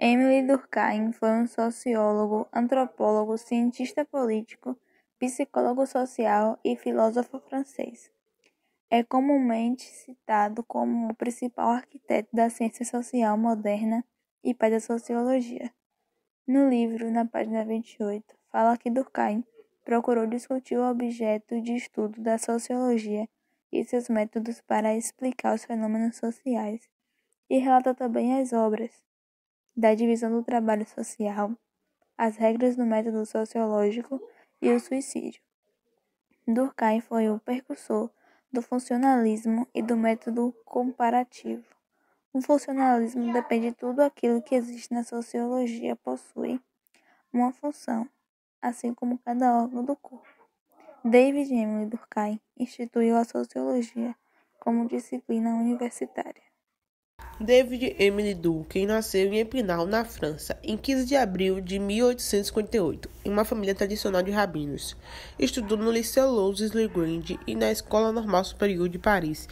Émile Durkheim foi um sociólogo, antropólogo, cientista político, psicólogo social e filósofo francês. É comumente citado como o principal arquiteto da ciência social moderna e pai da sociologia. No livro, na página 28, fala que Durkheim procurou discutir o objeto de estudo da sociologia e seus métodos para explicar os fenômenos sociais, e relata também as obras da divisão do trabalho social, as regras do método sociológico e o suicídio. Durkheim foi o precursor do funcionalismo e do método comparativo. O funcionalismo depende de tudo aquilo que existe na sociologia possui uma função, assim como cada órgão do corpo. David Emile Durkheim instituiu a sociologia como disciplina universitária. David Emile Durkheim nasceu em Épinal, na França, em 15 de abril de 1858, em uma família tradicional de rabinos. Estudou no Liceu Louis-le-Grand e na Escola Normal Superior de Paris,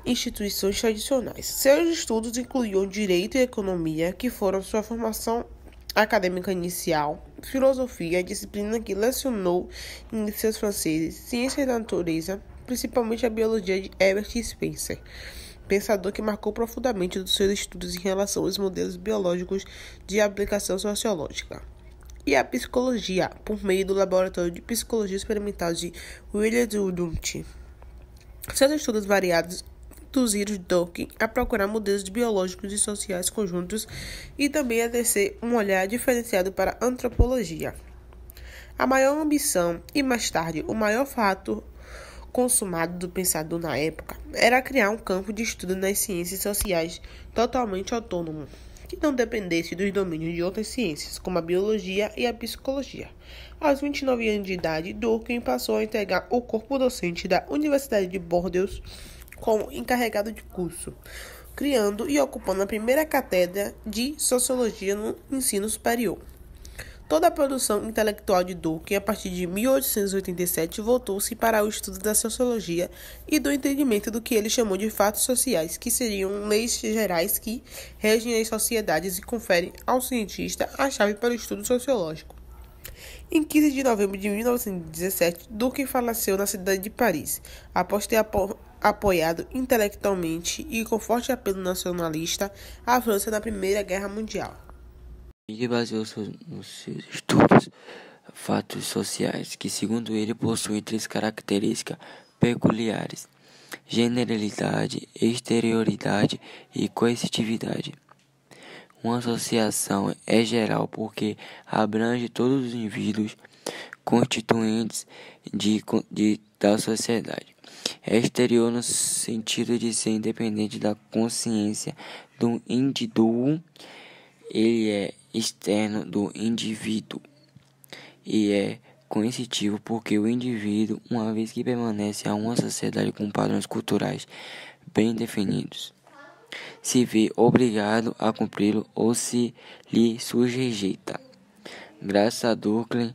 instituições tradicionais. Seus estudos incluíam direito e economia, que foram sua formação acadêmica inicial, filosofia, disciplina que lecionou em liceus franceses, ciências da natureza, principalmente a biologia de Herbert Spencer, pensador que marcou profundamente os seus estudos em relação aos modelos biológicos de aplicação sociológica, e a psicologia, por meio do Laboratório de Psicologia Experimental de William Wundt. Seus estudos variados induziram Durkheim a procurar modelos biológicos e sociais conjuntos e também a tecer um olhar diferenciado para a antropologia. A maior ambição e, mais tarde, o maior fato consumado do pensador na época era criar um campo de estudo nas ciências sociais totalmente autônomo, que não dependesse dos domínios de outras ciências, como a biologia e a psicologia. Aos 29 anos de idade, Durkheim passou a integrar o corpo docente da Universidade de Bordeaux como encarregado de curso, criando e ocupando a primeira cátedra de sociologia no ensino superior. Toda a produção intelectual de Durkheim, a partir de 1887, voltou-se para o estudo da sociologia e do entendimento do que ele chamou de fatos sociais, que seriam leis gerais que regem as sociedades e conferem ao cientista a chave para o estudo sociológico. Em 15 de novembro de 1917, Durkheim faleceu na cidade de Paris, após ter apoiado intelectualmente e com forte apelo nacionalista a França na Primeira Guerra Mundial. Ele baseou nos seus estudos fatos sociais, que segundo ele possuem três características peculiares: generalidade, exterioridade e coercitividade. Uma associação é geral porque abrange todos os indivíduos constituintes da sociedade. É exterior no sentido de ser independente da consciência do indivíduo. Ele é externo do indivíduo e é coercitivo porque o indivíduo, uma vez que permanece a uma sociedade com padrões culturais bem definidos, se vê obrigado a cumpri-lo ou se lhe sujeita. Graças a Durkheim,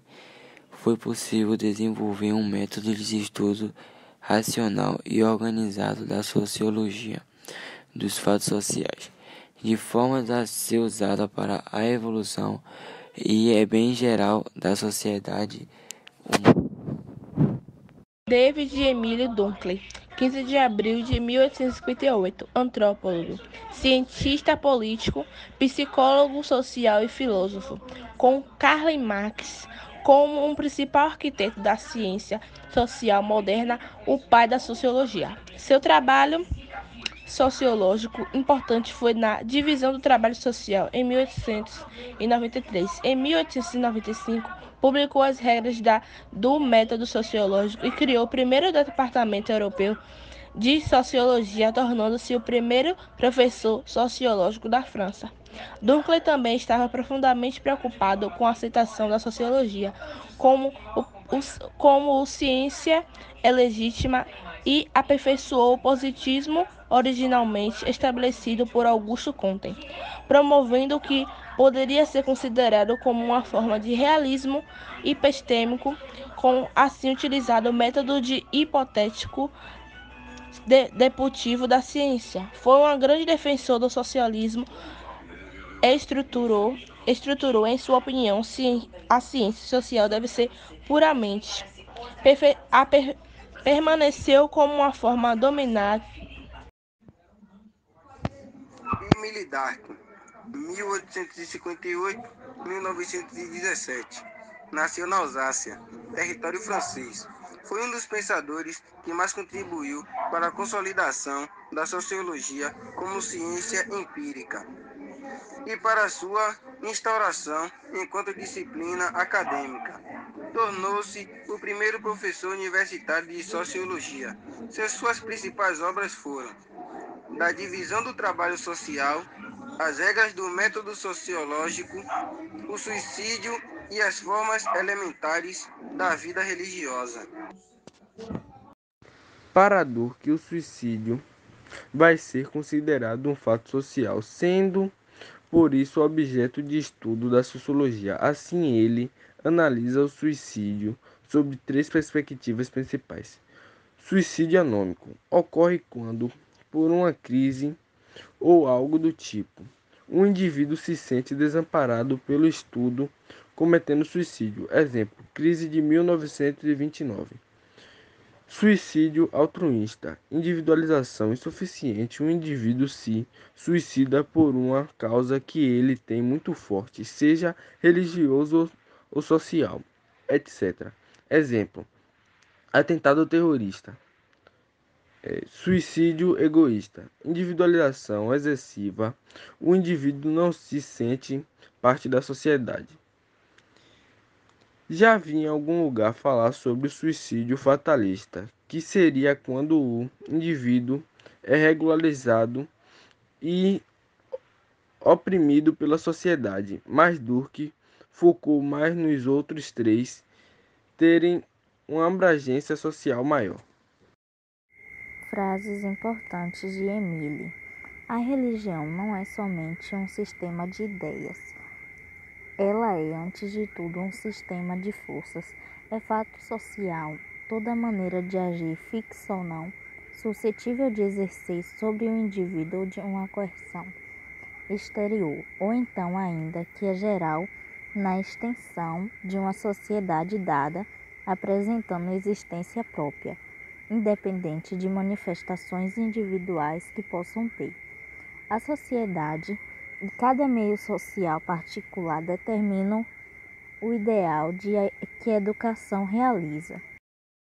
foi possível desenvolver um método de estudo racional e organizado da sociologia dos fatos sociais, de forma a ser usada para a evolução e bem geral da sociedade humana. David Emile Durkheim, 15 de abril de 1858, antropólogo, cientista político, psicólogo social e filósofo, com Karl Marx como um principal arquiteto da ciência social moderna, o pai da sociologia. Seu trabalho sociológico importante foi na divisão do trabalho social em 1893. Em 1895, publicou as regras do método sociológico e criou o primeiro departamento europeu de sociologia, tornando-se o primeiro professor sociológico da França. Durkheim também estava profundamente preocupado com a aceitação da sociologia como ciência legítima e aperfeiçoou o positivismo originalmente estabelecido por Auguste Comte, promovendo o que poderia ser considerado como uma forma de realismo epistêmico, com assim utilizado o método de hipotético dedutivo da ciência. Foi um grande defensor do socialismo estruturou, em sua opinião, a ciência social deve ser puramente permaneceu como uma forma dominante. Emile Durkheim, 1858-1917, nasceu na Alsácia, território francês. Foi um dos pensadores que mais contribuiu para a consolidação da sociologia como ciência empírica e para sua instauração enquanto disciplina acadêmica. Tornou-se o primeiro professor universitário de sociologia. Suas principais obras foram Da divisão do trabalho social, As regras do método sociológico, O suicídio e as formas elementares da vida religiosa. Para Durkheim, o suicídio vai ser considerado um fato social, sendo por isso objeto de estudo da sociologia. Assim, ele analisa o suicídio sob três perspectivas principais. Suicídio anômico ocorre quando, por uma crise ou algo do tipo, um indivíduo se sente desamparado pelo estudo cometendo suicídio. Exemplo, crise de 1929. Suicídio altruísta. Individualização insuficiente. Um indivíduo se suicida por uma causa que ele tem muito forte, seja religioso ou social, etc. Exemplo: atentado terrorista. Suicídio egoísta. Individualização excessiva. O indivíduo não se sente parte da sociedade. Já vi em algum lugar falar sobre o suicídio fatalista, que seria quando o indivíduo é regularizado e oprimido pela sociedade, mas Durkheim focou mais nos outros três terem uma abrangência social maior. Frases importantes de Emile. A religião não é somente um sistema de ideias. Ela é, antes de tudo, um sistema de forças. É fato social. Toda maneira de agir, fixa ou não, suscetível de exercer sobre o indivíduo de uma coerção exterior, ou então ainda que é geral na extensão de uma sociedade dada, apresentando existência própria, independente de manifestações individuais que possam ter. A sociedade e cada meio social particular determinam o ideal que a educação realiza.